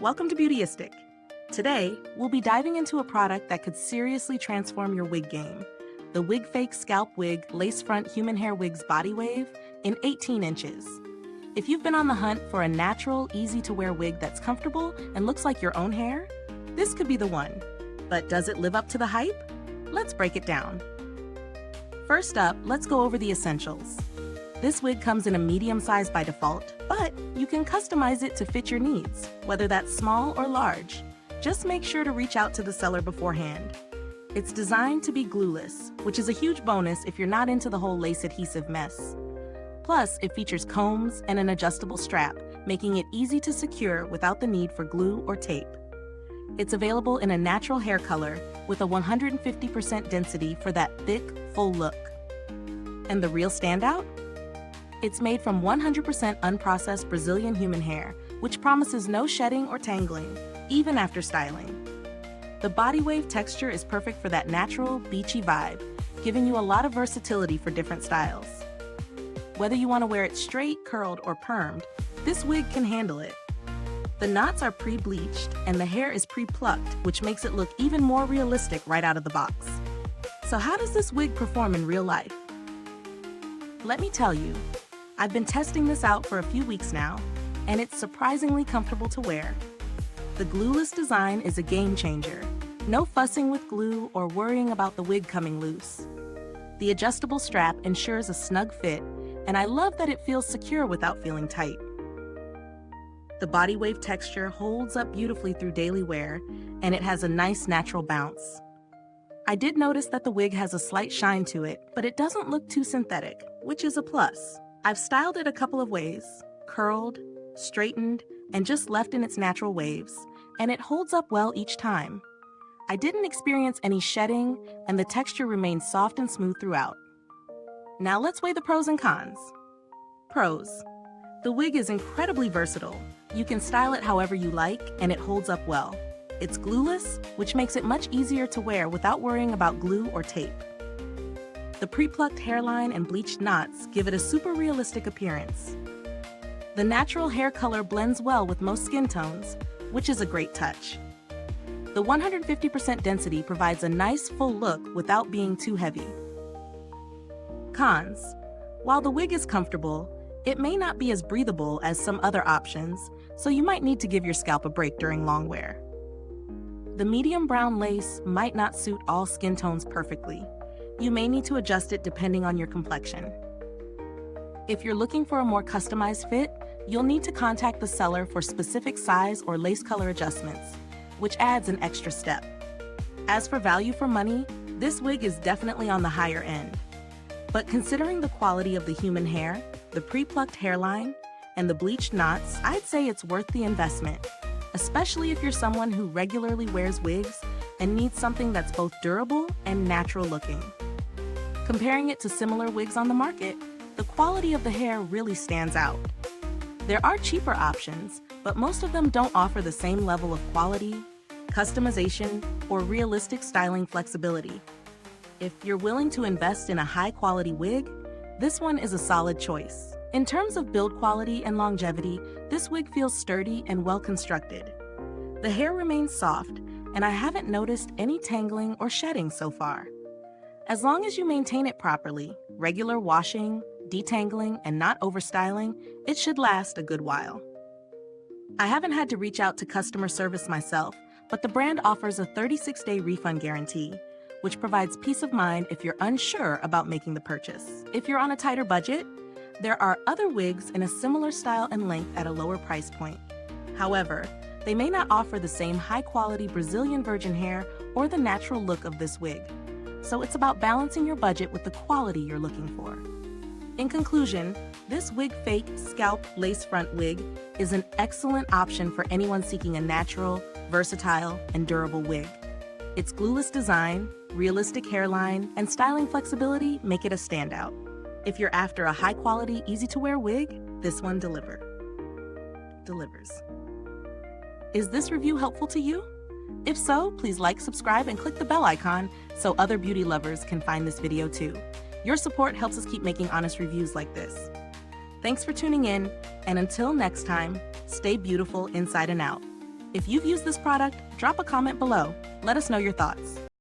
Welcome to Beautyistic. Today, we'll be diving into a product that could seriously transform your wig game. The Wig Fake Scalp Wig Lace Front Human Hair Wigs Body Wave in 18 inches. If you've been on the hunt for a natural, easy-to-wear wig that's comfortable and looks like your own hair, this could be the one. But does it live up to the hype? Let's break it down. First up, let's go over the essentials. This wig comes in a medium size by default, but you can customize it to fit your needs, whether that's small or large. Just make sure to reach out to the seller beforehand. It's designed to be glueless, which is a huge bonus if you're not into the whole lace adhesive mess. Plus, it features combs and an adjustable strap, making it easy to secure without the need for glue or tape. It's available in a natural hair color with a 150% density for that thick, full look. And the real standout? It's made from 100% unprocessed Brazilian human hair, which promises no shedding or tangling, even after styling. The body wave texture is perfect for that natural, beachy vibe, giving you a lot of versatility for different styles. Whether you want to wear it straight, curled, or permed, this wig can handle it. The knots are pre-bleached and the hair is pre-plucked, which makes it look even more realistic right out of the box. So how does this wig perform in real life? Let me tell you, I've been testing this out for a few weeks now, and it's surprisingly comfortable to wear. The glueless design is a game changer. No fussing with glue or worrying about the wig coming loose. The adjustable strap ensures a snug fit, and I love that it feels secure without feeling tight. The body wave texture holds up beautifully through daily wear, and it has a nice natural bounce. I did notice that the wig has a slight shine to it, but it doesn't look too synthetic, which is a plus. I've styled it a couple of ways, curled, straightened, and just left in its natural waves, and it holds up well each time. I didn't experience any shedding, and the texture remains soft and smooth throughout. Now let's weigh the pros and cons. Pros. The wig is incredibly versatile. You can style it however you like, and it holds up well. It's glueless, which makes it much easier to wear without worrying about glue or tape. The pre-plucked hairline and bleached knots give it a super realistic appearance. The natural hair color blends well with most skin tones, which is a great touch. The 150% density provides a nice full look without being too heavy. Cons. While the wig is comfortable, it may not be as breathable as some other options, so you might need to give your scalp a break during long wear. The medium brown lace might not suit all skin tones perfectly. You may need to adjust it depending on your complexion. If you're looking for a more customized fit, you'll need to contact the seller for specific size or lace color adjustments, which adds an extra step. As for value for money, this wig is definitely on the higher end. But considering the quality of the human hair, the pre-plucked hairline, and the bleached knots, I'd say it's worth the investment, especially if you're someone who regularly wears wigs and needs something that's both durable and natural looking. Comparing it to similar wigs on the market, the quality of the hair really stands out. There are cheaper options, but most of them don't offer the same level of quality, customization, or realistic styling flexibility. If you're willing to invest in a high-quality wig, this one is a solid choice. In terms of build quality and longevity, this wig feels sturdy and well-constructed. The hair remains soft, and I haven't noticed any tangling or shedding so far. As long as you maintain it properly, regular washing, detangling, and not overstyling, it should last a good while. I haven't had to reach out to customer service myself, but the brand offers a 36-day refund guarantee, which provides peace of mind if you're unsure about making the purchase. If you're on a tighter budget, there are other wigs in a similar style and length at a lower price point. However, they may not offer the same high-quality Brazilian virgin hair or the natural look of this wig. So it's about balancing your budget with the quality you're looking for. In conclusion, this Wig Fake Scalp Lace Front Wig is an excellent option for anyone seeking a natural, versatile, and durable wig. Its glueless design, realistic hairline, and styling flexibility make it a standout. If you're after a high-quality, easy-to-wear wig, this one delivers. Is this review helpful to you? If so, please like, subscribe, and click the bell icon so other beauty lovers can find this video too. Your support helps us keep making honest reviews like this. Thanks for tuning in, and until next time, stay beautiful inside and out. If you've used this product, drop a comment below. Let us know your thoughts.